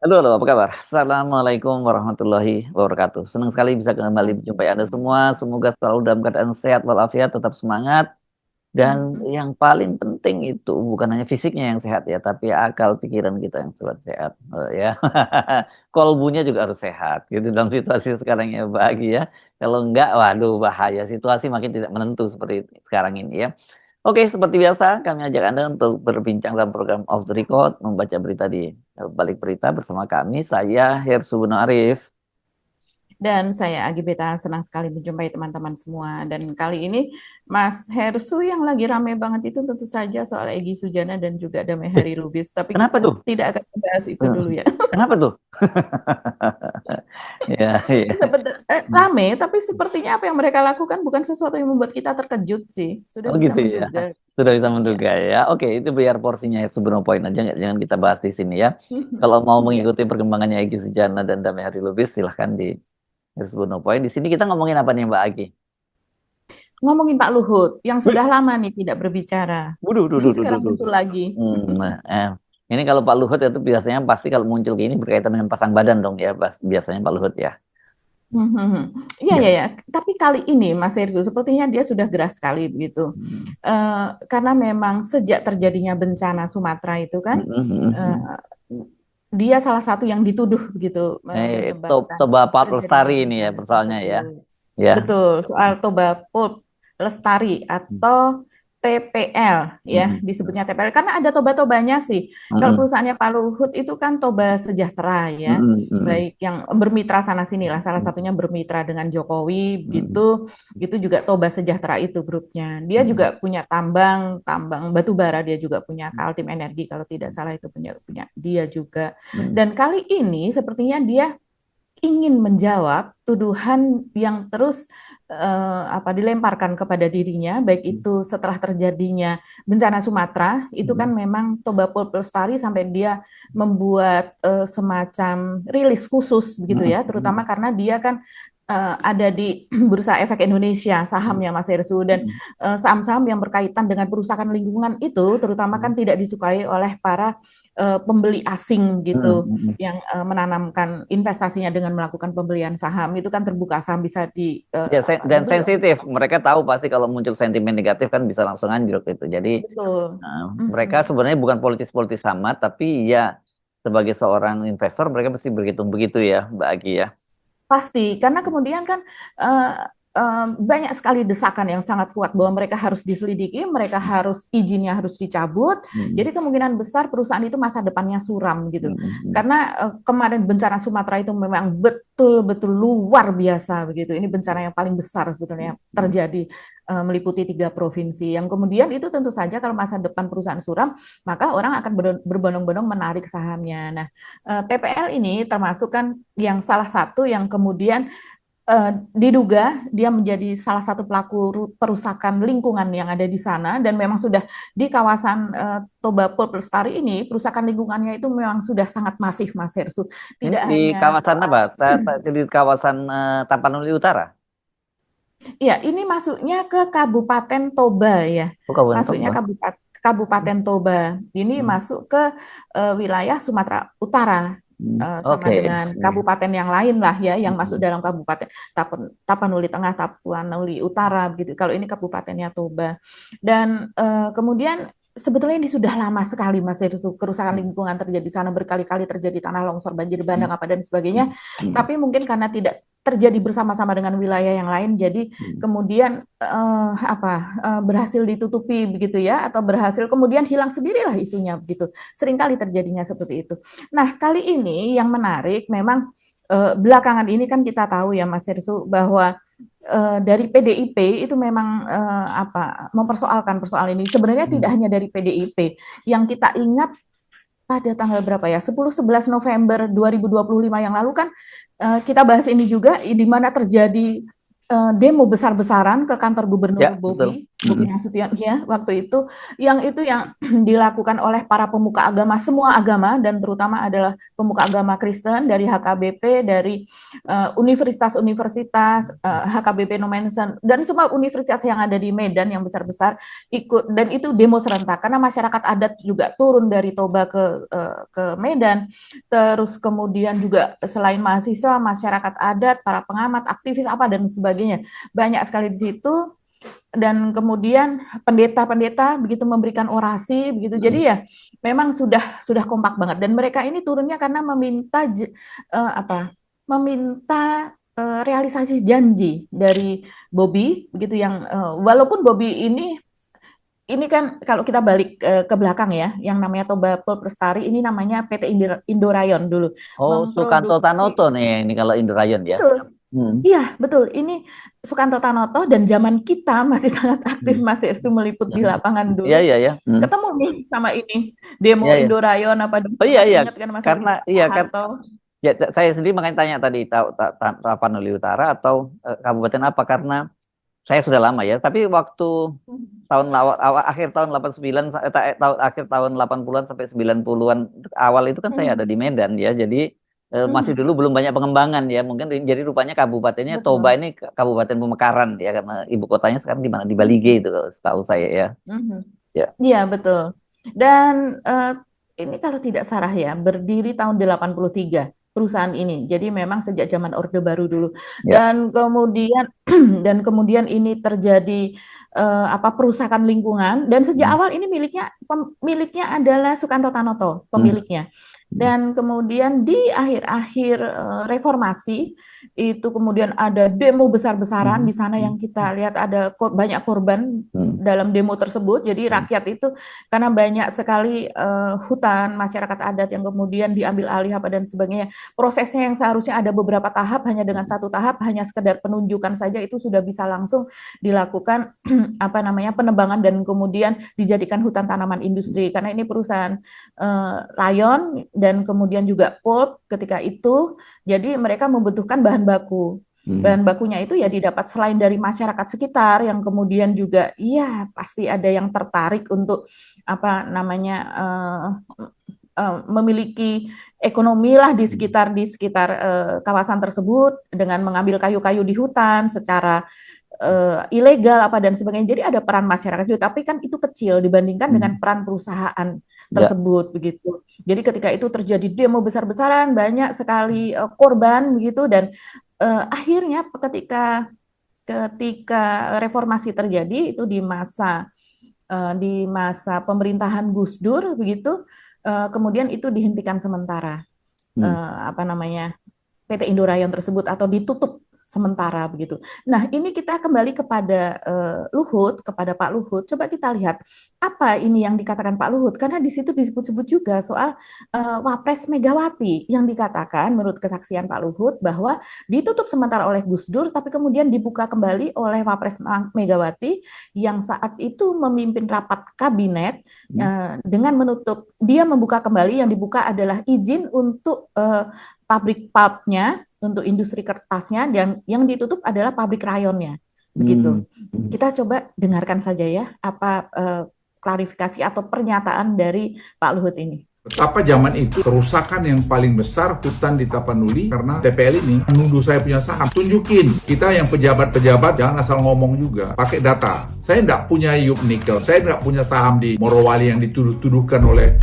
Halo, halo, apa kabar? Assalamualaikum warahmatullahi wabarakatuh. Senang sekali bisa kembali menjumpai Anda Waalaikumsalam. semua. Semoga selalu dalam keadaan sehat walafiat, tetap semangat. Dan Mhm. yang paling penting itu bukan hanya fisiknya yang sehat ya, tapi akal pikiran kita yang sehat. Ya. Kolbunya juga harus sehat gitu dalam situasi sekarang ya bagi ya. Kalau enggak, waduh bahaya. Situasi makin tidak menentu seperti sekarang ini ya. Oke, seperti biasa kami ajak Anda untuk berbincang dalam program Off the Record, membaca berita di balik berita bersama kami. Saya Hersu Guno Arif. Dan saya Agi Beta senang sekali menjumpai teman-teman semua. Dan kali ini Mas Hersu yang lagi rame banget itu tentu saja soal Egy Sujana dan juga Damai Eh, Hari Lubis. Tapi kenapa kita tuh? tidak akan membahas itu Eh, dulu ya. Kenapa tuh? Ya, ya. Rame, tapi sepertinya apa yang mereka lakukan bukan sesuatu yang membuat kita terkejut sih. Sudah Oh bisa gitu ya. menduga Sudah bisa gitu ya. menduga ya. Oke, itu biar porsinya sebelum poin aja, jangan kita bahas di sini ya. Kalau mau Ya. mengikuti perkembangannya Egy Sujana dan Damai Hari Lubis, silahkan di sebelum poin. Di sini kita ngomongin apa nih Mbak Agi? Ngomongin Pak Luhut yang Wih, sudah lama nih tidak berbicara. waduh, duh, duh, duh, duh, Sekarang duh. muncul lagi. Nah, ini kalau Pak Luhut itu biasanya pasti kalau muncul gini berkaitan dengan pasang badan dong ya, biasanya Pak Luhut ya. Iya, Ya. iya, ya. Tapi kali ini Mas Herzu sepertinya dia sudah geras sekali begitu. Hmm. Karena memang sejak terjadinya bencana Sumatera itu kan, Hmm, hmm, eh, hmm. dia salah satu yang dituduh begitu menyebabkan Toba Pak terjadinya Lestari ini ya bencana persoalannya ya. tersebut. Ya. Betul, soal Toba Pulp Lestari Hmm, atau TPL ya, hmm, disebutnya TPL karena ada toba-tobanya sih. Kalau hmm, perusahaannya Pak Luhut itu kan Toba Sejahtera ya, hmm, hmm, baik yang bermitra sana sini lah, salah hmm, satunya bermitra dengan Jokowi hmm, gitu, itu juga Toba Sejahtera itu grupnya. Dia hmm, juga punya tambang, tambang batu bara, dia juga punya Kaltim Energi kalau tidak salah itu punya punya dia juga. hmm, Dan kali ini sepertinya dia ingin menjawab tuduhan yang terus dilemparkan kepada dirinya, baik hmm, itu setelah terjadinya bencana Sumatera, itu kan hmm, memang Toba Pelestari sampai dia membuat semacam rilis khusus begitu hmm, ya, hmm, terutama karena dia kan ada di Bursa Efek Indonesia sahamnya Mas Hersu dan hmm, saham-saham yang berkaitan dengan perusahaan lingkungan itu terutama hmm, kan tidak disukai oleh para pembeli asing hmm, gitu hmm. yang menanamkan investasinya dengan melakukan pembelian saham itu kan terbuka saham bisa Ya, dan dibeli oleh sensitif. siapa Mereka saja. tahu pasti kalau muncul sentimen negatif kan bisa langsung anjlok itu. Jadi Betul. mereka Mhm. sebenarnya bukan politis-politis amat, tapi ya sebagai seorang investor mereka mesti berhitung begitu ya, Mbak Agi ya. Pasti, karena kemudian kan eh, banyak sekali desakan yang sangat kuat bahwa mereka harus diselidiki, mereka harus izinnya harus dicabut. Hmm, Jadi kemungkinan besar perusahaan itu masa depannya suram gitu. hmm, hmm, Karena kemarin bencana Sumatera itu memang betul-betul luar biasa begitu. Ini bencana yang paling besar sebetulnya hmm. terjadi meliputi 3 provinsi. Yang kemudian itu tentu saja kalau masa depan perusahaan suram, maka orang akan berbondong-bondong menarik sahamnya. Nah, TPL ini termasuk kan yang salah satu yang kemudian diduga dia menjadi salah satu pelaku perusakan lingkungan yang ada di sana dan memang sudah di kawasan Toba Pulp Lestari ini perusakan lingkungannya itu memang sudah sangat masif Mas Hersu. Ini Tidak di hanya kawasan apa? soal Di kawasan Tapanuli Utara. ya ini masuknya ke Kabupaten Toba ya. Oh, Kabupaten Masuknya Toba. Kabupaten Toba. Ini Hmm, masuk ke wilayah Sumatera Utara hmm. sama Oke. dengan kabupaten yang lain lah ya yang masuk Hmm, dalam kabupaten Tapanuli Tengah, Tapanuli Utara begitu. Kalau ini kabupatennya Toba. Dan kemudian sebetulnya ini sudah lama sekali Mas kerusakan hmm, lingkungan terjadi di sana berkali-kali terjadi tanah longsor, banjir hmm, bandang apa dan sebagainya. hmm, hmm, Tapi mungkin karena tidak terjadi bersama-sama dengan wilayah yang lain, jadi hmm. kemudian berhasil ditutupi begitu ya, atau berhasil kemudian hilang sendirilah isunya begitu. Seringkali terjadinya seperti itu. Nah kali ini yang menarik memang belakangan ini kan kita tahu ya Mas Irsu bahwa dari PDIP itu memang mempersoalkan persoalan ini. Sebenarnya tidak Hmm. hanya dari PDIP. Yang kita ingat pada tanggal berapa ya? 10-11 November 2025 yang lalu kan kita bahas ini juga di mana terjadi demo besar-besaran ke kantor Gubernur Ya, betul. Bobi. Bobi Nasution ya waktu itu yang dilakukan oleh para pemuka agama, semua agama, dan terutama adalah pemuka agama Kristen dari HKBP, dari universitas-universitas, HKBP Nomensen, dan semua universitas yang ada di Medan yang besar-besar ikut, dan itu demo serentak karena masyarakat adat juga turun dari Toba ke Medan. Terus kemudian juga selain mahasiswa, masyarakat adat, para pengamat, aktivis apa dan sebagainya, banyak sekali di situ. Dan kemudian pendeta-pendeta begitu memberikan orasi begitu. Jadi ya memang sudah kompak banget, dan mereka ini turunnya karena meminta realisasi janji dari Bobi begitu, yang walaupun Bobi ini kan kalau kita balik ke belakang ya, yang namanya Toba Pulp Lestari ini namanya PT Indorayon dulu. Oh, Sukanto Tanoto nih ini kalau Indrayun ya. Betul. Iya, betul. Ini Sukanto Tanoto, dan zaman kita masih sangat aktif, Mas Irsu meliput di lapangan dulu. Iya. Ketemu nih sama ini demo Indorayon apa dulu. Ingat kan Mas karena ya saya sendiri makanya tanya tadi Tapanuli Utara atau kabupaten apa, karena saya sudah lama ya, tapi waktu akhir tahun 89 akhir tahun 80-an sampai 90-an awal itu kan saya ada di Medan ya. Jadi masih dulu belum banyak pengembangan ya, mungkin jadi rupanya kabupatennya Toba ini Kabupaten Pemekaran ya, karena ibu kotanya sekarang di mana, di Balige itu setahu saya ya. Iya, betul. Dan ini kalau tidak salah ya, berdiri tahun 83 perusahaan ini. Jadi memang sejak zaman Orde Baru dulu. Dan kemudian ini terjadi perusakan lingkungan, dan sejak awal ini miliknya adalah Sukanto Tanoto, pemiliknya. Dan kemudian di akhir-akhir reformasi itu kemudian ada demo besar-besaran di sana yang kita lihat ada banyak korban dalam demo tersebut. Jadi rakyat itu karena banyak sekali hutan masyarakat adat yang kemudian diambil alih apa dan sebagainya. Prosesnya yang seharusnya ada beberapa tahap, hanya dengan satu tahap, hanya sekedar penunjukan saja, itu sudah bisa langsung dilakukan penebangan dan kemudian dijadikan hutan tanaman industri, karena ini perusahaan rayon dan kemudian juga pulp ketika itu. Jadi mereka membutuhkan bahan baku. Bahan bakunya itu ya didapat selain dari masyarakat sekitar, yang kemudian juga pasti ada yang tertarik untuk memiliki ekonomi lah di sekitar kawasan tersebut dengan mengambil kayu-kayu di hutan secara ilegal apa dan sebagainya. Jadi ada peran masyarakat juga, tapi kan itu kecil dibandingkan dengan peran perusahaan tersebut begitu. Jadi ketika itu terjadi demo besar-besaran, banyak sekali korban begitu, dan akhirnya ketika reformasi terjadi itu di masa pemerintahan Gus Dur begitu, kemudian itu dihentikan sementara PT Indorayon tersebut, atau ditutup sementara begitu. Nah, ini kita kembali kepada kepada Pak Luhut. Coba kita lihat apa ini yang dikatakan Pak Luhut, karena di situ disebut-sebut juga soal Wapres Megawati yang dikatakan menurut kesaksian Pak Luhut bahwa ditutup sementara oleh Gus Dur, tapi kemudian dibuka kembali oleh Wapres Megawati yang saat itu memimpin rapat kabinet dengan dia membuka kembali. Yang dibuka adalah izin untuk pabrik pulpnya, untuk industri kertasnya, dan yang ditutup adalah pabrik rayonnya, begitu. Kita coba dengarkan saja ya apa klarifikasi atau pernyataan dari Pak Luhut ini. Betapa zaman itu kerusakan yang paling besar hutan di Tapanuli karena TPL ini menuduh saya punya saham. Tunjukin, kita yang pejabat-pejabat jangan asal ngomong juga, pakai data. Saya nggak punya Yup Nikel, saya nggak punya saham di Morowali yang dituduh-tuduhkan oleh.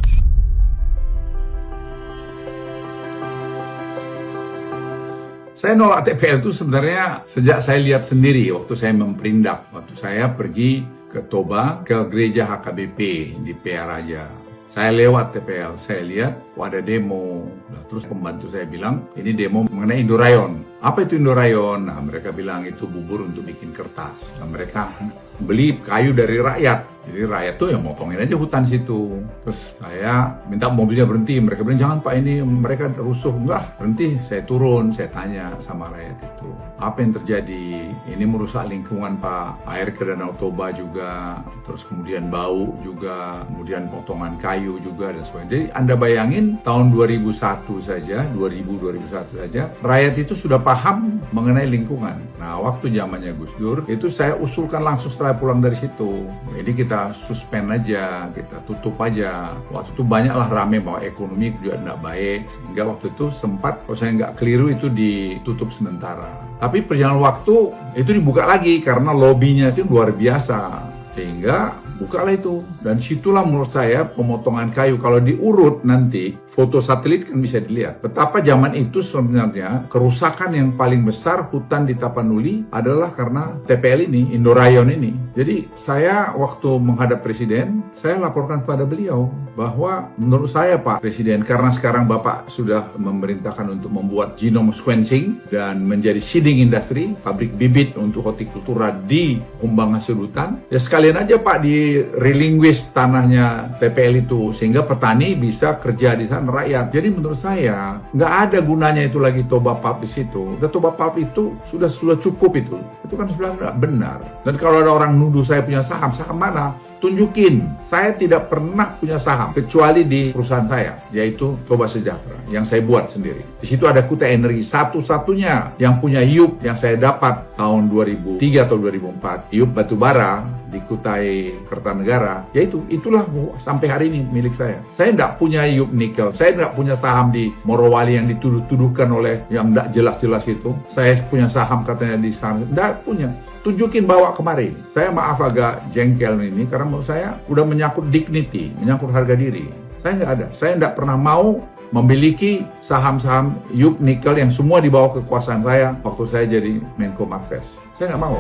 Saya nolak TPL itu sebenarnya sejak saya lihat sendiri waktu saya memperindak. Waktu saya pergi ke Toba, ke gereja HKBP di PR Raja. Saya lewat TPL, saya lihat ada demo. Nah, terus pembantu saya bilang, ini demo mengenai Indorayon. Apa itu Indorayon? Nah, mereka bilang itu bubur untuk bikin kertas. Nah, mereka beli kayu dari rakyat. Jadi rakyat tuh yang motongin aja hutan situ. Terus saya minta mobilnya berhenti. Mereka bilang, jangan Pak, ini mereka rusuh. Enggak, berhenti. Saya turun, saya tanya sama rakyat itu, apa yang terjadi? Ini merusak lingkungan Pak. Air ke Danau Toba juga. Terus kemudian bau juga. Kemudian potongan kayu juga dan sebagainya. Jadi Anda bayangin tahun 2001 saja, 2001 saja, rakyat itu sudah paham mengenai lingkungan. Nah, waktu zamannya Gus Dur, itu saya usulkan langsung setelah pulang dari situ. Jadi kita suspend aja, kita tutup aja. Waktu itu banyaklah rame bahwa ekonomi juga tidak baik, sehingga waktu itu sempat, kalau saya nggak keliru, itu ditutup sementara. Tapi perjalanan waktu itu dibuka lagi karena lobbynya itu luar biasa. Sehingga bukalah itu. Dan situlah menurut saya pemotongan kayu. Kalau diurut nanti, foto satelit kan bisa dilihat. Betapa zaman itu sebenarnya kerusakan yang paling besar hutan di Tapanuli adalah karena TPL ini, Indorayon ini. Jadi saya waktu menghadap Presiden, saya laporkan kepada beliau bahwa menurut saya Pak Presiden, karena sekarang Bapak sudah memerintahkan untuk membuat genome sequencing dan menjadi seeding industry, pabrik bibit untuk hortikultura di kumbang hasil hutan, ya sekalian aja Pak di relinquish tanahnya TPL itu, sehingga petani bisa kerja di sana, rakyat. Jadi menurut saya nggak ada gunanya itu lagi toba pub di situ. Udah toba pub itu sudah cukup itu. Itu kan sebenarnya nggak benar. Dan kalau ada orang nuduh saya punya saham mana? Tunjukin. Saya tidak pernah punya saham kecuali di perusahaan saya, yaitu Toba Sejahtera yang saya buat sendiri. Di situ ada Kuta Energi, satu-satunya yang punya IUP yang saya dapat tahun 2003 atau 2004, IUP batubara di Kutai Kertanegara, yaitu itulah sampai hari ini milik saya. Saya tidak punya IUP nikel, saya tidak punya saham di Morowali yang dituduh-tuduhkan oleh yang tidak jelas-jelas itu. Saya punya saham katanya di sana, tidak punya. Tunjukin, bawa kemari. Saya maaf agak jengkel ini karena menurut saya udah menyangkut dignity, menyangkut harga diri. Saya nggak ada, saya tidak pernah mau memiliki saham-saham IUP nikel yang semua di bawah kekuasaan saya waktu saya jadi Menko Marves. Saya nggak mau.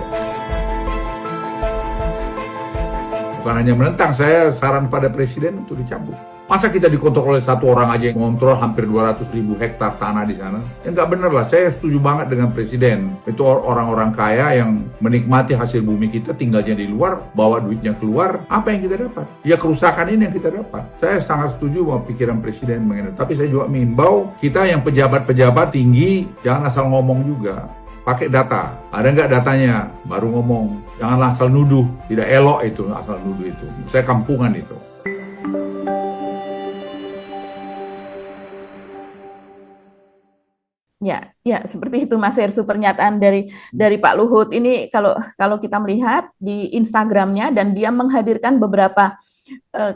Bukan hanya menentang, saya saran pada Presiden untuk dicabut. Masa kita dikontrol oleh satu orang aja yang mengontrol hampir 200.000 hektar tanah di sana? Ya nggak bener lah, saya setuju banget dengan Presiden. Itu orang-orang kaya yang menikmati hasil bumi kita, tinggalnya di luar, bawa duitnya keluar. Apa yang kita dapat? Ya kerusakan ini yang kita dapat. Saya sangat setuju sama pikiran Presiden mengenai. Tapi saya juga mengimbau kita yang pejabat-pejabat tinggi, jangan asal ngomong juga. Pakai data. Ada nggak datanya? Baru ngomong. Jangan asal nuduh. Tidak elok itu, asal nuduh itu. Saya kampungan itu. Ya, seperti itu Mas Hersu, pernyataan dari Pak Luhut. Ini kalau kita melihat di Instagramnya, dan dia menghadirkan beberapa,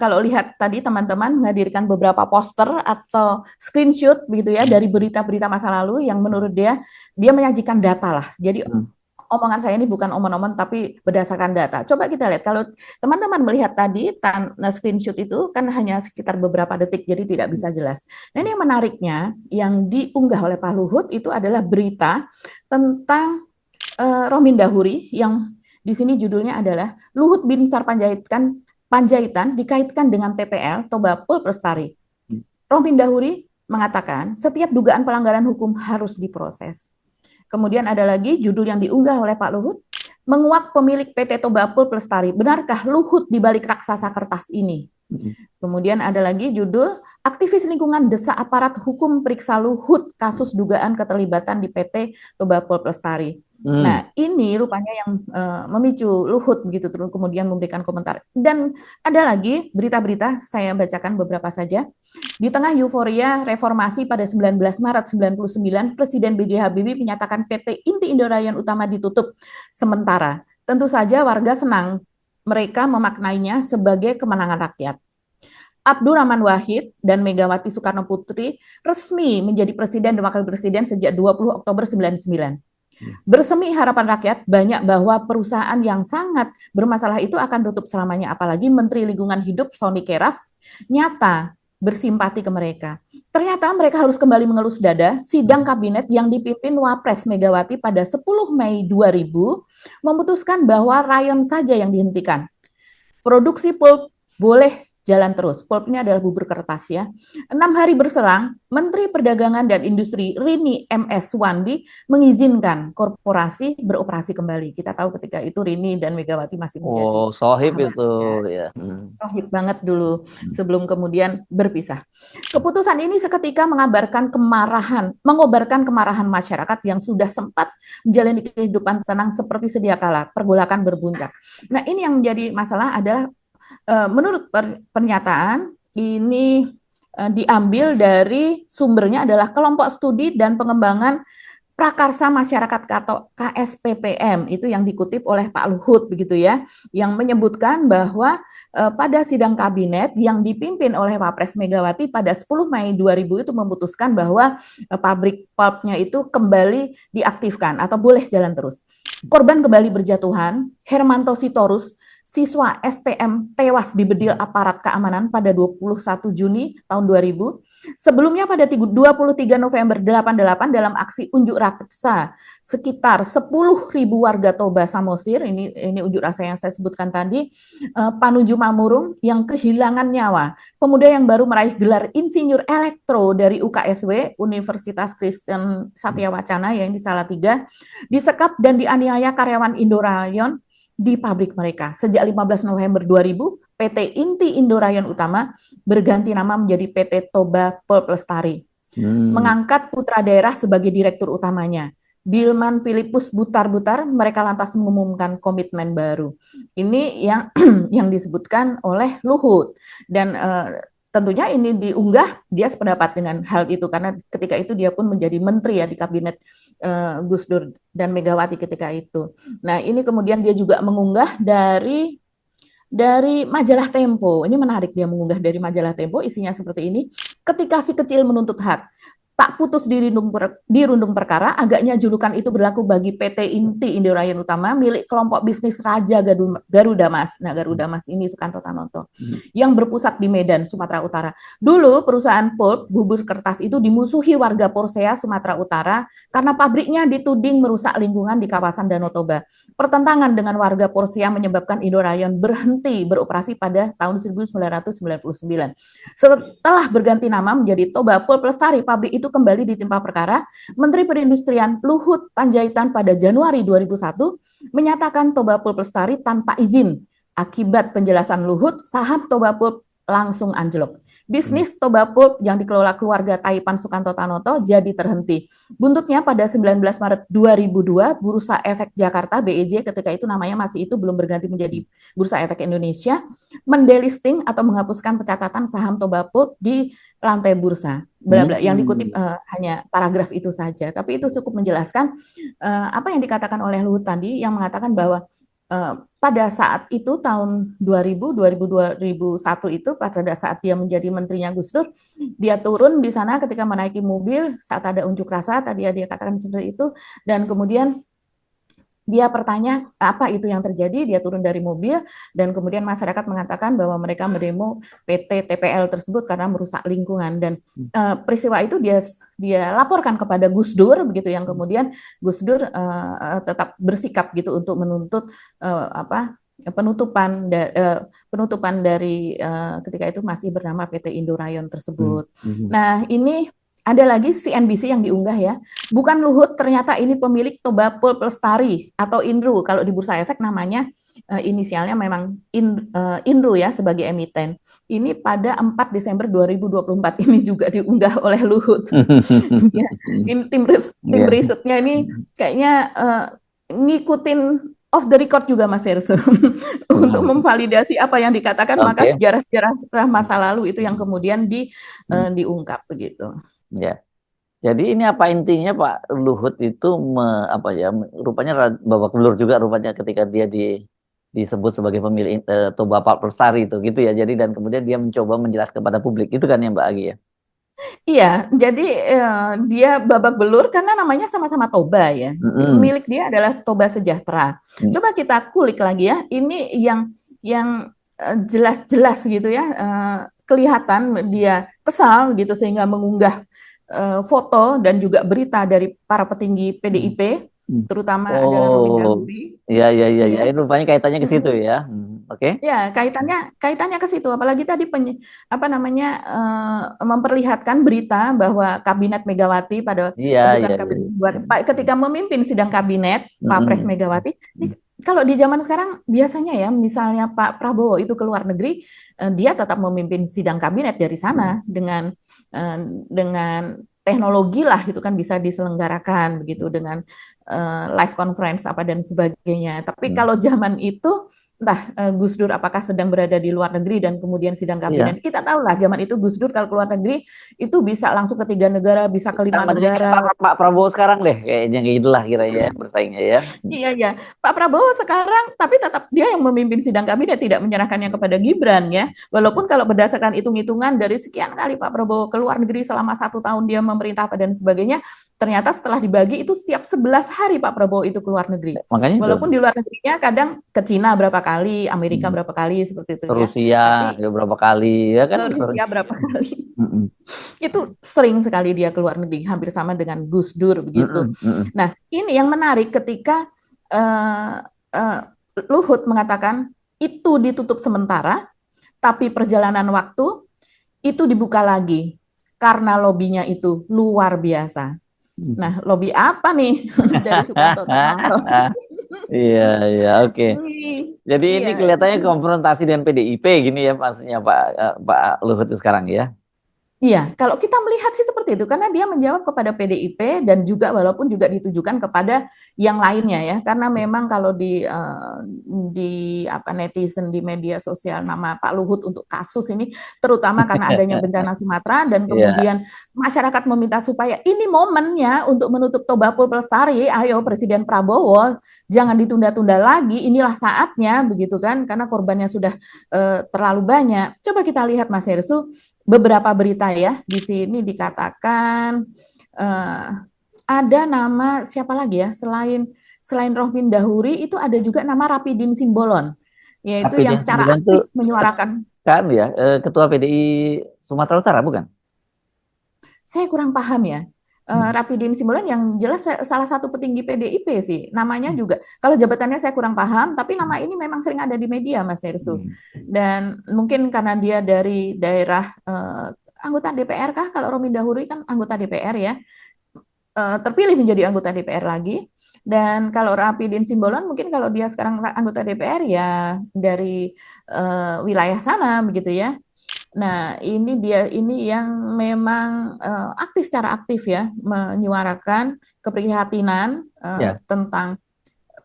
kalau lihat tadi teman-teman menghadirkan beberapa poster atau screenshot begitu ya dari berita-berita masa lalu yang menurut dia menyajikan data lah. Jadi omongan saya ini bukan omong-omong tapi berdasarkan data. Coba kita lihat, kalau teman-teman melihat tadi screenshot itu kan hanya sekitar beberapa detik, jadi tidak bisa jelas. Nah, ini yang menariknya, yang diunggah oleh Pak Luhut itu adalah berita tentang Romin Dahuri, yang di sini judulnya adalah Luhut Binsar Panjaitan dikaitkan dengan TPL Toba Pulp Lestari. Romin Dahuri mengatakan setiap dugaan pelanggaran hukum harus diproses. Kemudian ada lagi judul yang diunggah oleh Pak Luhut, menguak pemilik PT Toba Pulp Lestari. Benarkah Luhut di balik raksasa kertas ini? Kemudian ada lagi judul, aktivis lingkungan desak aparat hukum periksa Luhut kasus dugaan keterlibatan di PT Toba Pulp Lestari. Nah, ini rupanya yang memicu Luhut begitu, terus kemudian memberikan komentar. Dan ada lagi berita-berita, saya bacakan beberapa saja. Di tengah euforia reformasi pada 19 Maret 99, Presiden B.J. Habibie menyatakan PT Inti Indorayon Utama ditutup sementara. Tentu saja warga senang, mereka memaknainya sebagai kemenangan rakyat. Abdurrahman Wahid dan Megawati Soekarno Putri resmi menjadi Presiden dan Wakil Presiden sejak 20 Oktober 99. Bersemi harapan rakyat banyak bahwa perusahaan yang sangat bermasalah itu akan tutup selamanya, apalagi Menteri Lingkungan Hidup Sony Keraf nyata bersimpati ke mereka. Ternyata mereka harus kembali mengelus dada. Sidang kabinet yang dipimpin Wapres Megawati pada 10 Mei 2000 memutuskan bahwa rayon saja yang dihentikan. Produksi pulp boleh jalan terus. Pulp ini adalah bubur kertas ya. 6 hari berserang, Menteri Perdagangan dan Industri Rini M.S. Suwandi mengizinkan korporasi beroperasi kembali. Kita tahu ketika itu Rini dan Megawati masih menjadi sohib sahabat, itu ya. Sohib banget dulu sebelum kemudian berpisah. Keputusan ini seketika mengobarkan kemarahan masyarakat yang sudah sempat menjalani kehidupan tenang seperti sedia kala, pergolakan berbuncak. Nah, ini yang menjadi masalah adalah menurut pernyataan ini diambil dari sumbernya adalah Kelompok Studi dan Pengembangan Prakarsa Masyarakat atau KSPPM, itu yang dikutip oleh Pak Luhut begitu ya, yang menyebutkan bahwa pada sidang kabinet yang dipimpin oleh Wapres Megawati pada 10 Mei 2000 itu memutuskan bahwa pabrik pulpnya itu kembali diaktifkan atau boleh jalan terus. Korban kembali berjatuhan, Hermanto Sitorus, siswa STM tewas di bedil aparat keamanan pada 21 Juni tahun 2000. Sebelumnya pada 23 November 88 dalam aksi unjuk rasa sekitar 10.000 warga Toba Samosir, ini unjuk rasa yang saya sebutkan tadi, Panuju Mamurung yang kehilangan nyawa. Pemuda yang baru meraih gelar insinyur elektro dari UKSW, Universitas Kristen Satya Wacana yang di Salatiga, disekap dan dianiaya karyawan Indorayon di pabrik mereka. Sejak 15 November 2000, PT Inti Indorayon Utama berganti nama menjadi PT Toba Pulp Lestari. Mengangkat putra daerah sebagai direktur utamanya. Bilman Filipus Butar-Butar, mereka lantas mengumumkan komitmen baru. Ini yang disebutkan oleh Luhut. Dan tentunya ini diunggah, dia sependapat dengan hal itu, karena ketika itu dia pun menjadi menteri ya di kabinet Gus Dur dan Megawati ketika itu. Nah, ini kemudian dia juga mengunggah dari majalah Tempo. Ini menarik, dia mengunggah dari majalah Tempo, isinya seperti ini. Ketika si kecil menuntut hak, tak putus dirundung perkara, agaknya julukan itu berlaku bagi PT Inti Indorayon Utama milik kelompok bisnis Raja Garuda Mas. Nah, Garuda Mas ini Sukanto Tanoto yang berpusat di Medan, Sumatera Utara. Dulu perusahaan pulp bubur kertas itu dimusuhi warga Porsea, Sumatera Utara karena pabriknya dituding merusak lingkungan di kawasan Danau Toba. Pertentangan dengan warga Porsea menyebabkan Indorayon berhenti beroperasi pada tahun 1999. Setelah berganti nama menjadi Toba Pulp Lestari, pabrik itu kembali ditimpa perkara. Menteri Perindustrian Luhut Panjaitan pada Januari 2001 menyatakan Toba Pulp Lestari tanpa izin. Akibat penjelasan Luhut, saham Toba Pulp langsung anjlok. Bisnis Toba Pulp yang dikelola keluarga Taipan Sukanto Tanoto jadi terhenti. Buntutnya pada 19 Maret 2002, Bursa Efek Jakarta BEJ, ketika itu namanya masih itu, belum berganti menjadi Bursa Efek Indonesia, mendelisting atau menghapuskan pencatatan saham Toba Pulp di lantai bursa. Bla bla, yang dikutip hanya paragraf itu saja, tapi itu cukup menjelaskan apa yang dikatakan oleh Luhut tadi, yang mengatakan bahwa pada saat itu tahun 2001 itu, pada saat dia menjadi menterinya Gus Dur, dia turun di sana ketika menaiki mobil saat ada unjuk rasa, tadi dia katakan seperti itu, dan kemudian dia bertanya apa itu yang terjadi, dia turun dari mobil dan kemudian masyarakat mengatakan bahwa mereka mendemo PT TPL tersebut karena merusak lingkungan, dan peristiwa itu dia laporkan kepada Gus Dur begitu, yang kemudian Gus Dur tetap bersikap gitu untuk menuntut penutupan dari ketika itu masih bernama PT Indorayon tersebut. Nah, ini ada lagi CNBC yang diunggah ya. Bukan Luhut, ternyata ini pemilik Toba Pulp Lestari atau Inru. Kalau di Bursa Efek namanya inisialnya memang Inru ya sebagai emiten. Ini pada 4 Desember 2024 ini juga diunggah oleh Luhut. Ya, ini tim risetnya ini kayaknya ngikutin off the record juga Mas Herso untuk memvalidasi apa yang dikatakan, maka sejarah masa lalu itu yang kemudian diungkap begitu. Ya, jadi ini apa intinya Pak Luhut itu rupanya babak belur juga rupanya ketika dia disebut sebagai pemilik Toba Pulp Lestari itu gitu ya. Jadi dan kemudian dia mencoba menjelaskan kepada publik, itu kan ya Mbak Agi ya? Iya, jadi dia babak belur karena namanya sama-sama Toba ya. Milik dia adalah Toba Sejahtera. Coba kita kulik lagi ya. Ini yang jelas-jelas gitu ya. Kelihatan dia kesal gitu sehingga mengunggah foto dan juga berita dari para petinggi PDIP, terutama adalah Romi Dahuri. Iya. Rupanya kaitannya ke situ ya. Oke. Ya, kaitannya ke situ. Apalagi tadi memperlihatkan berita bahwa kabinet Megawati ketika memimpin sidang kabinet Pak Pres Megawati. Kalau di zaman sekarang biasanya ya, misalnya Pak Prabowo itu ke luar negeri, dia tetap memimpin sidang kabinet dari sana dengan teknologi lah itu kan bisa diselenggarakan begitu, dengan live conference apa dan sebagainya. Tapi Hmm. kalau zaman itu entah Gus Dur apakah sedang berada di luar negeri dan kemudian sidang Iya. kabinet. Kita tahu lah zaman itu Gus Dur kalau keluar negeri itu bisa langsung ke 3 negara, bisa ke 5 Sama dengan kayak negara. Pak Prabowo sekarang deh, kayaknya kayak gitulah kiranya bersaingnya ya. Iya, ya. Pak Prabowo sekarang, tapi tetap dia yang memimpin sidang kabinet, tidak menyerahkannya kepada Gibran ya. Walaupun kalau berdasarkan hitung-hitungan dari sekian kali Pak Prabowo keluar negeri selama 1 tahun dia memerintah dan sebagainya, ternyata setelah dibagi itu setiap 11 hari Pak Prabowo itu keluar negeri. Makanya itu Walaupun di luar negerinya kadang ke Cina berapa kali, Amerika hmm, berapa kali seperti itu ke ya. Rusia Tapi ya berapa kali ya kan? ke Rusia berapa kali. Mm-mm. Itu sering sekali dia keluar negeri, hampir sama dengan Gus Dur begitu. Mm-mm. Mm-mm. Nah, ini yang menarik ketika uh, uh, Luhut mengatakan itu ditutup sementara, tapi perjalanan waktu itu dibuka lagi karena lobbynya itu luar biasa. Nah, lobby apa nih dari Sukanto Tantowi? Iya, iya, oke. Jadi ini Iya, kelihatannya konfrontasi dengan PDIP gini ya maksudnya Pak Luhut sekarang ya. iya, kalau kita melihat sih seperti itu, karena dia menjawab kepada PDIP dan juga walaupun juga ditujukan kepada yang lainnya ya, karena memang kalau di apa netizen di media sosial nama Pak Luhut untuk kasus ini, terutama karena adanya bencana Sumatera dan Iya. kemudian masyarakat meminta supaya ini momennya untuk menutup Tobapul Pelestari, ayo Presiden Prabowo jangan ditunda-tunda lagi, inilah saatnya begitu kan, karena korbannya sudah terlalu banyak. Coba kita lihat Mas Hersu. Beberapa berita ya di sini dikatakan ada nama siapa lagi ya selain Rohmin Dahuri itu ada juga nama Rapidin Simbolon yaitu yang Rapidin secara Simbolon aktif menyuarakan. Kan ya Ketua PDI Sumatera Utara bukan? Saya kurang paham ya. Rapidin Simbolon yang jelas salah satu petinggi PDIP sih. Namanya juga, kalau jabatannya saya kurang paham, tapi nama ini memang sering ada di media, Mas Hersu. Dan mungkin karena dia dari daerah anggota DPR kah? Kalau Romi Dahuri kan anggota DPR ya. Terpilih menjadi anggota DPR lagi. Dan kalau Rapidin Simbolon mungkin kalau dia sekarang anggota DPR ya dari wilayah sana begitu ya. Nah, ini yang memang secara aktif ya menyuarakan keprihatinan tentang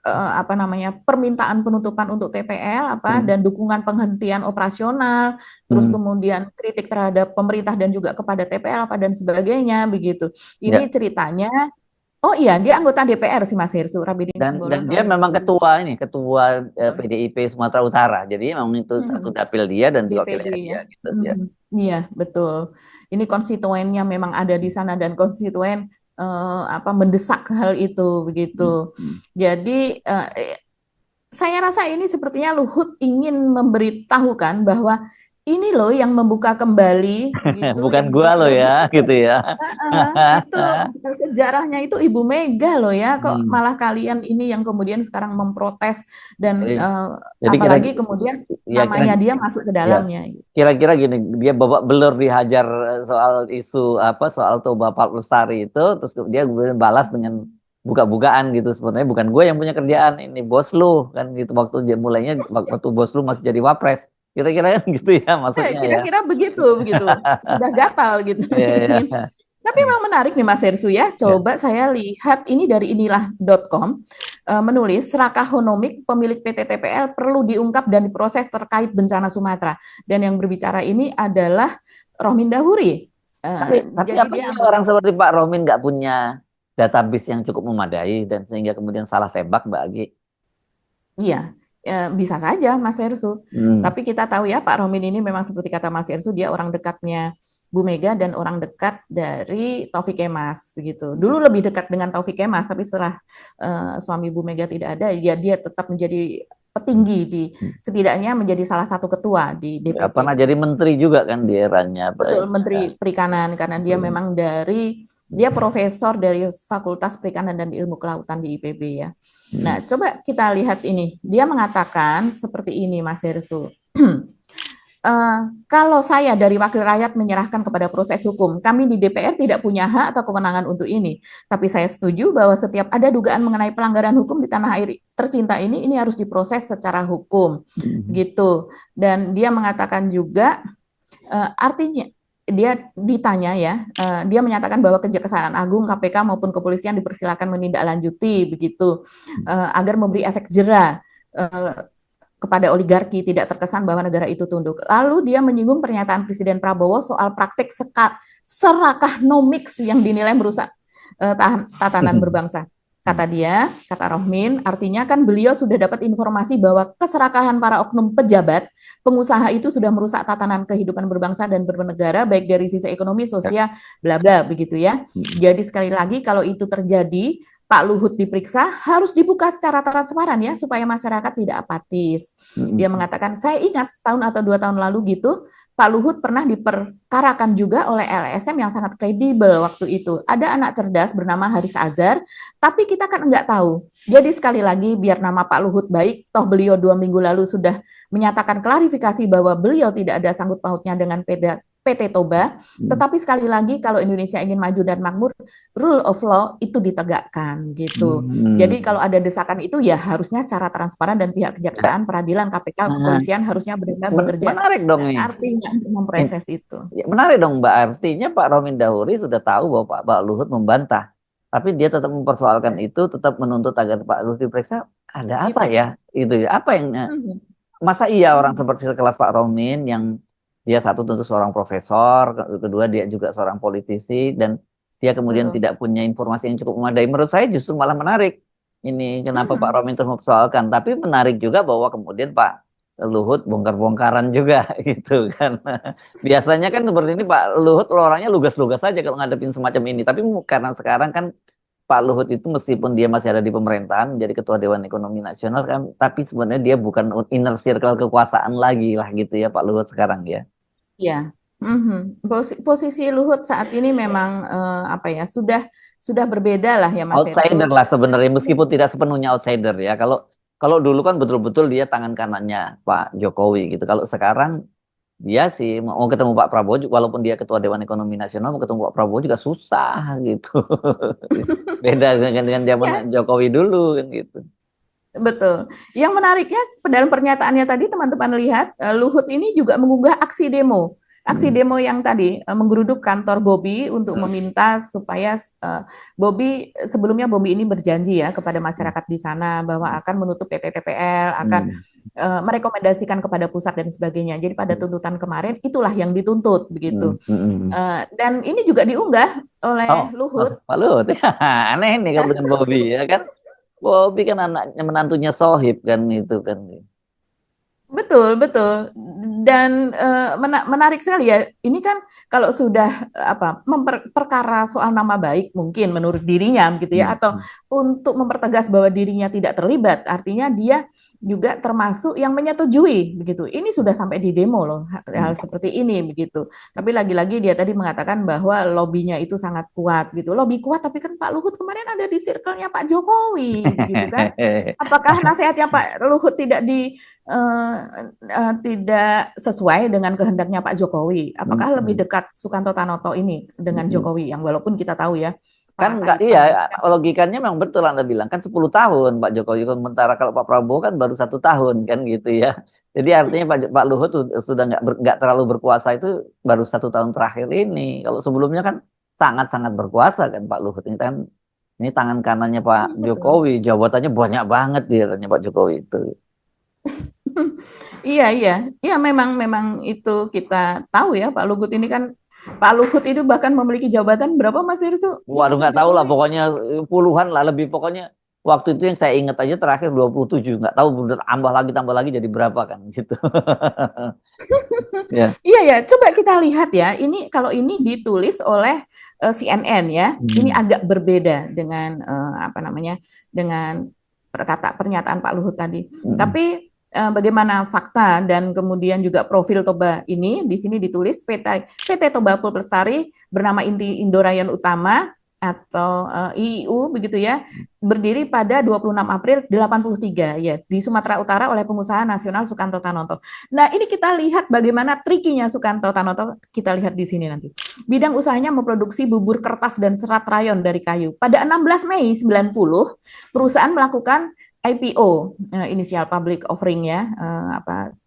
apa namanya permintaan penutupan untuk TPL dan dukungan penghentian operasional, terus kemudian kritik terhadap pemerintah dan juga kepada TPL dan sebagainya begitu. Ini ceritanya. Oh iya, dia anggota DPR sih Mas Hersu, Rapidin Simbolon. Dan dia memang ketua PDIP Sumatera Utara. Jadi memang itu satu dapil dia dan juga wilayah dia gitu ya. Iya, betul. Ini konstituennya memang ada di sana dan konstituen mendesak hal itu begitu. Jadi saya rasa ini sepertinya Luhut ingin memberitahukan bahwa ini loh yang membuka kembali gitu, bukan gua loh ya gitu ya. Itu sejarahnya itu Ibu Mega loh ya, kok malah kalian ini yang kemudian sekarang memprotes dan jadi apalagi kemudian namanya dia masuk ke dalamnya. Kira-kira gini, dia babak belur dihajar soal isu soal Tobapul Pelestari itu, terus dia kemudian balas dengan buka-bukaan gitu, sebenarnya bukan gue yang punya kerjaan, ini bos lu kan gitu, waktu dia mulainya waktu bos lu masih jadi wapres. Kira-kira gitu ya maksudnya. Kira-kira begitu sudah gatal gitu. Tapi memang menarik nih Mas Hersu ya. Coba saya lihat ini dari inilah.com menulis Raka Honomik pemilik PT TPL perlu diungkap dan diproses terkait bencana Sumatera. Dan yang berbicara ini adalah Rohmin Dahuri. Tapi apa orang seperti Pak Rohmin nggak punya database yang cukup memadai dan sehingga kemudian salah tebak Mbak Agi? Iya. Bisa saja Mas Hersu. Tapi kita tahu ya Pak Rohmin ini memang seperti kata Mas Hersu dia orang dekatnya Bu Mega dan orang dekat dari Taufik Kemas begitu. Dulu lebih dekat dengan Taufik Kemas, tapi setelah suami Bu Mega tidak ada, ya dia tetap menjadi petinggi setidaknya menjadi salah satu ketua di DPP. Pernah jadi menteri juga kan di eranya. Betul, Menteri Perikanan karena dia memang dia profesor dari Fakultas Perikanan dan Ilmu Kelautan di IPB ya. Nah, coba kita lihat ini. Dia mengatakan seperti ini, Mas Hersu. Kalau saya dari wakil rakyat menyerahkan kepada proses hukum, kami di DPR tidak punya hak atau kewenangan untuk ini. Tapi saya setuju bahwa setiap ada dugaan mengenai pelanggaran hukum di tanah air tercinta ini harus diproses secara hukum, gitu. Dan dia mengatakan juga, artinya dia ditanya ya, dia menyatakan bahwa Kejaksaan Agung, KPK maupun kepolisian dipersilakan menindaklanjuti begitu agar memberi efek jera kepada oligarki, tidak terkesan bahwa negara itu tunduk. Lalu dia menyinggung pernyataan Presiden Prabowo soal praktik serakah nomiks yang dinilai merusak tatanan berbangsa. Kata dia, kata Rohmin, artinya kan beliau sudah dapat informasi bahwa keserakahan para oknum pejabat, pengusaha itu sudah merusak tatanan kehidupan berbangsa dan bernegara, baik dari sisi ekonomi, sosial, bla bla begitu ya. Jadi sekali lagi kalau itu terjadi, Pak Luhut diperiksa harus dibuka secara transparan ya supaya masyarakat tidak apatis. Dia mengatakan, saya ingat setahun atau 2 tahun lalu gitu, Pak Luhut pernah diperkarakan juga oleh LSM yang sangat kredibel waktu itu. Ada anak cerdas bernama Haris Azhar, tapi kita kan nggak tahu. Jadi sekali lagi biar nama Pak Luhut baik, toh beliau 2 minggu lalu sudah menyatakan klarifikasi bahwa beliau tidak ada sangkut pautnya dengan PT Toba, tetapi sekali lagi kalau Indonesia ingin maju dan makmur, rule of law itu ditegakkan gitu. Jadi kalau ada desakan itu ya harusnya secara transparan dan pihak kejaksaan, peradilan, KPK, kepolisian harusnya benar-benar bekerja. Menarik dong nih. Artinya untuk memproses itu. Ya, menarik dong Mbak, artinya Pak Romin Dahuri sudah tahu bahwa Pak Luhut membantah, tapi dia tetap mempersoalkan itu, tetap menuntut agar Pak Luhut diperiksa. Ada apa ya? Itu apa yang masa iya orang seperti sekelas Pak Romin yang dia satu tentu seorang profesor, kedua dia juga seorang politisi, dan dia kemudian tidak punya informasi yang cukup memadai. Menurut saya justru malah menarik. Ini kenapa Pak Romin terus mempersoalkan. Tapi menarik juga bahwa kemudian Pak Luhut bongkar-bongkaran juga gitu kan. Biasanya kan seperti ini Pak Luhut orangnya lugas-lugas saja kalau ngadepin semacam ini. Tapi karena sekarang kan Pak Luhut itu meskipun dia masih ada di pemerintahan menjadi Ketua Dewan Ekonomi Nasional kan, tapi sebenarnya dia bukan inner circle kekuasaan lagi lah gitu ya Pak Luhut sekarang ya. Ya, posisi Luhut saat ini memang apa ya sudah berbeda lah ya Mas Outsider lah sebenarnya, meskipun tidak sepenuhnya outsider ya. Kalau dulu kan betul-betul dia tangan kanannya Pak Jokowi gitu. Kalau sekarang dia sih mau ketemu Pak Prabowo, walaupun dia Ketua Dewan Ekonomi Nasional, mau ketemu Pak Prabowo juga susah gitu. Beda dengan zaman Jokowi dulu kan gitu. Betul. Yang menariknya dalam pernyataannya tadi teman-teman lihat Luhut ini juga mengunggah aksi demo. Aksi demo yang tadi menggeruduk kantor Bobi untuk meminta supaya sebelumnya Bobi ini berjanji ya kepada masyarakat di sana bahwa akan menutup PT TPL, akan merekomendasikan kepada pusat dan sebagainya. Jadi pada tuntutan kemarin itulah yang dituntut begitu. Dan ini juga diunggah oleh Luhut. Pak Luhut, aneh nih kalau dengan Bobi ya kan. Bobi kan anaknya menantunya Sohib kan itu kan. Betul. Dan menarik sekali ya. Ini kan kalau sudah perkara soal nama baik mungkin menurut dirinya gitu ya, atau untuk mempertegas bahwa dirinya tidak terlibat, artinya dia juga termasuk yang menyetujui begitu. Ini sudah sampai di demo loh hal seperti ini begitu. Tapi lagi-lagi dia tadi mengatakan bahwa lobbynya itu sangat kuat gitu. Lobby kuat tapi kan Pak Luhut kemarin ada di circle-nya Pak Jokowi begitu kan. Apakah nasihatnya Pak Luhut tidak tidak sesuai dengan kehendaknya Pak Jokowi? Apakah lebih dekat Sukanto Tanoto ini dengan Jokowi yang walaupun kita tahu ya kan enggak, iya logikanya memang betul Anda bilang kan 10 tahun Pak Jokowi, sementara kalau Pak Prabowo kan baru 1 tahun kan gitu ya. Jadi artinya Pak Luhut sudah nggak terlalu berkuasa itu baru 1 tahun terakhir ini. Kalau sebelumnya kan sangat-sangat berkuasa kan Pak Luhut ini kan, ini tangan kanannya Pak Jokowi, jabatannya banyak banget dia Pak Jokowi itu. Iya, memang itu kita tahu ya Pak Luhut ini kan. Pak Luhut itu bahkan memiliki jabatan berapa Mas Irsu? Waduh nggak tahu lah, pokoknya puluhan lah lebih, pokoknya waktu itu yang saya ingat aja terakhir 27, nggak tahu tambah lagi jadi berapa kan gitu. Iya, coba kita lihat ya, ini kalau ini ditulis oleh CNN ya, ini agak berbeda dengan dengan pernyataan Pak Luhut tadi. Tapi bagaimana fakta dan kemudian juga profil Toba ini di sini ditulis PT Toba Pul Lestari bernama Inti Indorayan Utama atau IIU begitu ya, berdiri pada 26 April 83 ya di Sumatera Utara oleh pengusaha nasional Sukanto Tanoto. Nah, ini kita lihat bagaimana trikinya Sukanto Tanoto, kita lihat di sini nanti. Bidang usahanya memproduksi bubur kertas dan serat rayon dari kayu. Pada 16 Mei 90, perusahaan melakukan IPO, inisial public offering ya,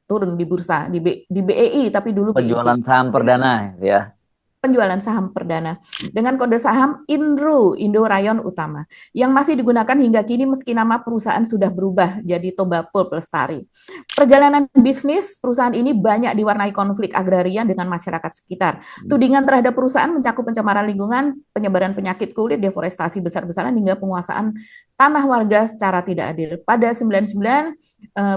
turun di bursa di BEI tapi dulu penjualan saham perdana ya. penjualan saham perdana dengan kode saham INRU, Indo Rayon Utama, yang masih digunakan hingga kini meski nama perusahaan sudah berubah jadi Toba Pulp Lestari. Perjalanan bisnis perusahaan ini banyak diwarnai konflik agraria dengan masyarakat sekitar. Tudingan terhadap perusahaan mencakup pencemaran lingkungan, penyebaran penyakit kulit, deforestasi besar-besaran, hingga penguasaan tanah warga secara tidak adil. Pada 99,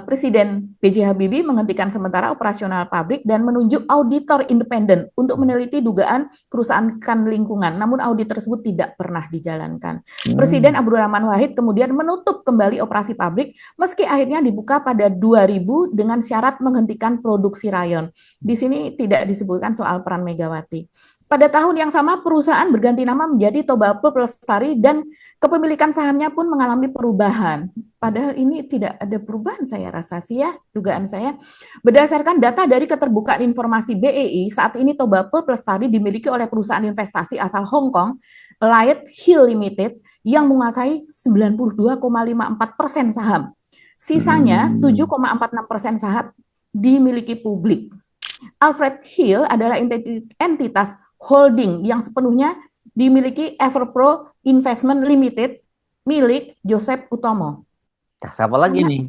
Presiden B.J. Habibie menghentikan sementara operasional pabrik dan menunjuk auditor independen untuk meneliti dugaan kerusakan lingkungan. Namun audit tersebut tidak pernah dijalankan. Presiden Abdurrahman Wahid kemudian menutup kembali operasi pabrik meski akhirnya dibuka pada 2000 dengan syarat menghentikan produksi rayon. Di sini tidak disebutkan soal peran Megawati. Pada tahun yang sama, perusahaan berganti nama menjadi Toba Pulp Lestari dan kepemilikan sahamnya pun mengalami perubahan. Padahal ini tidak ada perubahan, saya rasa sih ya, dugaan saya. Berdasarkan data dari Keterbukaan Informasi BEI, saat ini Toba Pulp Lestari dimiliki oleh perusahaan investasi asal Hong Kong, Light Hill Limited, yang menguasai 92,54% saham. Sisanya 7,46% saham dimiliki publik. Alfred Hill adalah entitas holding yang sepenuhnya dimiliki Everpro Investment Limited milik Joseph Utomo. Siapa lagi nih?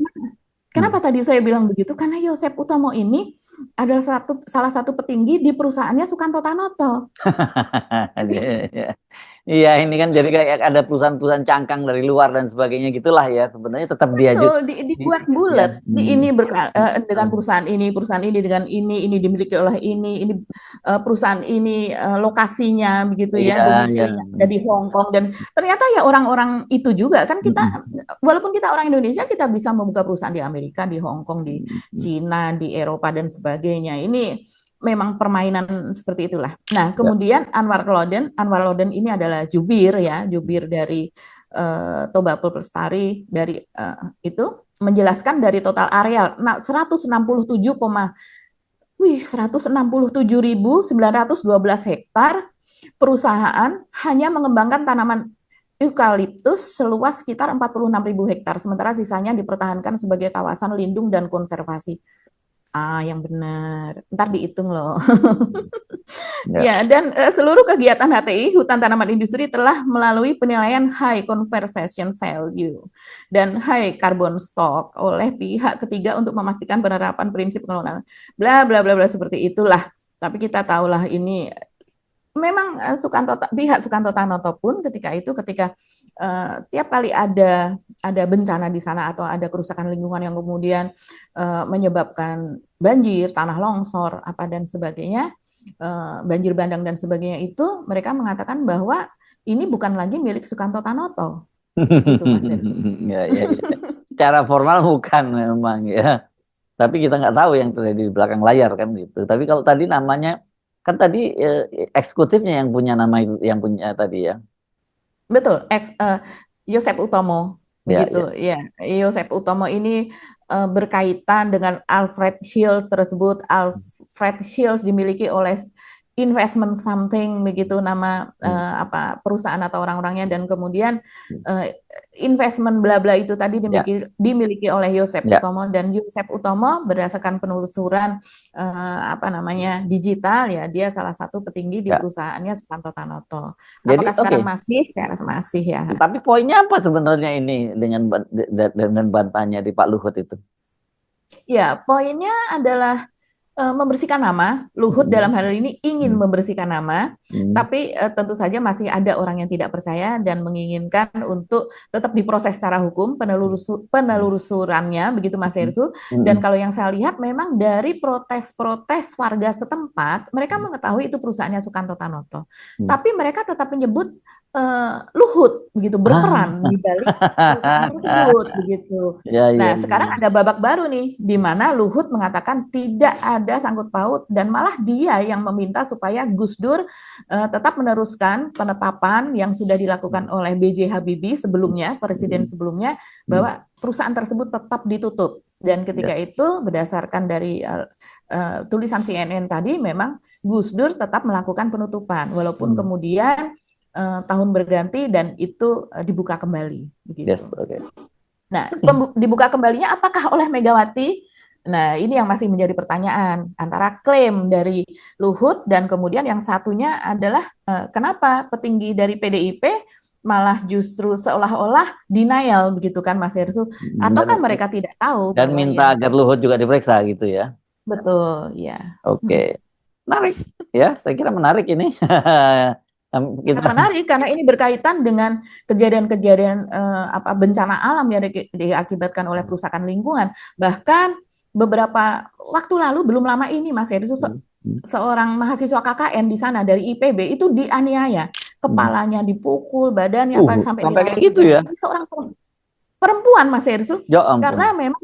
Kenapa tadi saya bilang begitu? Karena Joseph Utomo ini adalah salah satu petinggi di perusahaannya Sukanto Tanoto. Iya, ini kan jadi kayak ada perusahaan-perusahaan cangkang dari luar dan sebagainya gitulah ya. Sebenarnya tetap Betul, dibuat bulat. Ini dengan perusahaan ini dengan ini dimiliki oleh ini perusahaan ini lokasinya begitu ya, domisilinya ada di Hong Kong, dan ternyata ya orang-orang itu juga kan kita, walaupun kita orang Indonesia, kita bisa membuka perusahaan di Amerika, di Hong Kong, di Cina, di Eropa dan sebagainya. Ini memang permainan seperti itulah. Nah, kemudian Anwar Loden ini adalah jubir dari Toba Pulp Lestari, dari itu menjelaskan dari total areal 167.912 hektar, perusahaan hanya mengembangkan tanaman eukaliptus seluas sekitar 46.000 hektar, sementara sisanya dipertahankan sebagai kawasan lindung dan konservasi. Yang benar. Ntar dihitung loh. Ya, dan seluruh kegiatan HTI, Hutan Tanaman Industri, telah melalui penilaian High Conservation Value dan High Carbon Stock oleh pihak ketiga untuk memastikan penerapan prinsip pengelolaan. Bla bla bla bla seperti itulah. Tapi kita tahulah ini memang pihak Sukanto Tanoto pun ketika tiap kali ada bencana di sana atau ada kerusakan lingkungan yang kemudian menyebabkan banjir, tanah longsor, apa dan sebagainya, banjir bandang dan sebagainya, itu mereka mengatakan bahwa ini bukan lagi milik Sukanto Tanoto. Gitu, Mas Hersu. Ya. Secara formal bukan memang ya. Tapi kita nggak tahu yang terjadi di belakang layar kan gitu. Tapi kalau tadi namanya kan tadi eksekutifnya yang punya nama itu, yang punya tadi ya. Betul, Joseph Utomo, begitu ya. Joseph Utomo ini berkaitan dengan Alfred Hills tersebut. Alfred Hills dimiliki oleh investment something, begitu nama perusahaan atau orang-orangnya, dan kemudian investment bla bla itu tadi dimiliki oleh Joseph Utomo, dan Joseph Utomo berdasarkan penelusuran digital ya, dia salah satu petinggi di perusahaannya Sukanto Tanoto. Apakah sekarang masih? Saya rasa masih ya. Tapi poinnya apa sebenarnya ini dengan bantahannya di Pak Luhut itu? Ya, poinnya adalah membersihkan nama. Luhut dalam hal ini ingin membersihkan nama, tapi tentu saja masih ada orang yang tidak percaya dan menginginkan untuk tetap diproses secara hukum penelusurannya, begitu Mas Hersu. Dan kalau yang saya lihat memang dari protes-protes warga setempat, mereka mengetahui itu perusahaannya Sukanto Tanoto, tapi mereka tetap menyebut Luhut begitu berperan di balik perusahaan tersebut begitu. Sekarang ada babak baru nih, di mana Luhut mengatakan tidak ada sangkut paut, dan malah dia yang meminta supaya Gus Dur tetap meneruskan penetapan yang sudah dilakukan oleh B.J. Habibie sebelumnya, presiden sebelumnya, bahwa perusahaan tersebut tetap ditutup. Dan ketika itu berdasarkan dari tulisan CNN tadi, memang Gus Dur tetap melakukan penutupan walaupun kemudian tahun berganti dan itu dibuka kembali begitu. Nah, dibuka kembalinya apakah oleh Megawati? Nah, ini yang masih menjadi pertanyaan antara klaim dari Luhut dan kemudian yang satunya adalah kenapa petinggi dari PDIP malah justru seolah-olah denial begitu kan Mas Hersу? Ataukah Dan, mereka tidak tahu dan bahwa minta yang agar Luhut juga diperiksa gitu ya. betul, ya. Oke, menarik ya. Saya kira menarik ini. Sangat Kita menarik karena ini berkaitan dengan kejadian-kejadian bencana alam yang diakibatkan oleh perusakan lingkungan. Bahkan beberapa waktu lalu, belum lama ini Mas Heri, seorang mahasiswa KKN di sana dari IPB itu dianiaya, kepalanya dipukul, badannya sampai sampai kayak dirawat gitu 3 ya. hari. Seorang perempuan Mas Hersu, Ya ampun. karena memang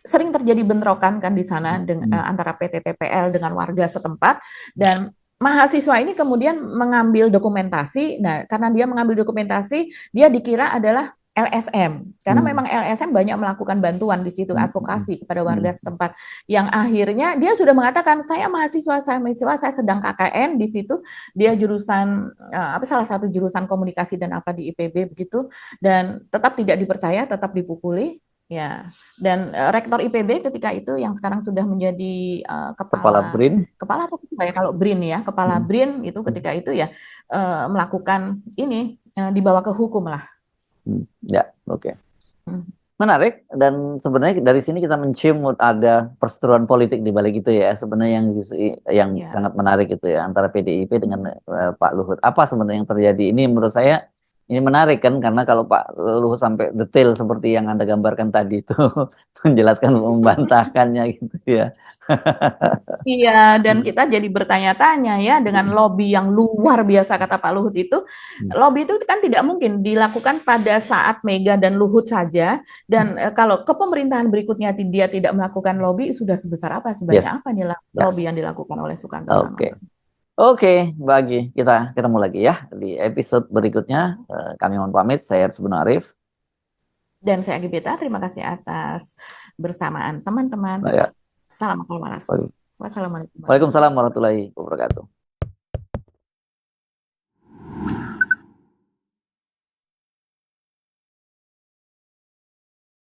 sering terjadi bentrokan kan di sana antara PT TPL dengan warga setempat, dan mahasiswa ini kemudian mengambil dokumentasi. Nah, karena dia mengambil dokumentasi, dia dikira adalah LSM, karena memang LSM banyak melakukan bantuan di situ, advokasi kepada warga setempat. Yang akhirnya dia sudah mengatakan, saya mahasiswa, saya sedang KKN di situ. Dia jurusan salah satu jurusan komunikasi dan apa di IPB begitu, dan tetap tidak dipercaya, tetap dipukuli. Ya, dan rektor IPB ketika itu yang sekarang sudah menjadi Kepala BRIN. kepala apa saya kalau BRIN ya, kepala BRIN itu ketika itu ya melakukan ini dibawa ke hukum lah. Ya, oke. Menarik, dan sebenarnya dari sini kita mencium ada perseteruan politik di balik itu ya. Sebenarnya yang sangat menarik itu ya, antara PDIP dengan Pak Luhut. Apa sebenarnya yang terjadi? Ini menurut saya ini menarik kan, karena kalau Pak Luhut sampai detail seperti yang Anda gambarkan tadi itu menjelaskan, membantahkannya gitu ya. Iya, dan kita jadi bertanya-tanya ya, dengan lobby yang luar biasa kata Pak Luhut itu, lobby itu kan tidak mungkin dilakukan pada saat Mega dan Luhut saja, dan kalau kepemerintahan berikutnya dia tidak melakukan lobby, sudah sebesar apa, sebanyak apa nih lobby yang dilakukan oleh Sukanto Pranoto. Oke, bagi kita ketemu lagi ya di episode berikutnya. Kami mohon pamit, saya Herssu Arif. Dan saya Agibeta, terima kasih atas bersamaan teman-teman. Salam Wassalamualaikum warahmatullahi wabarakatuh.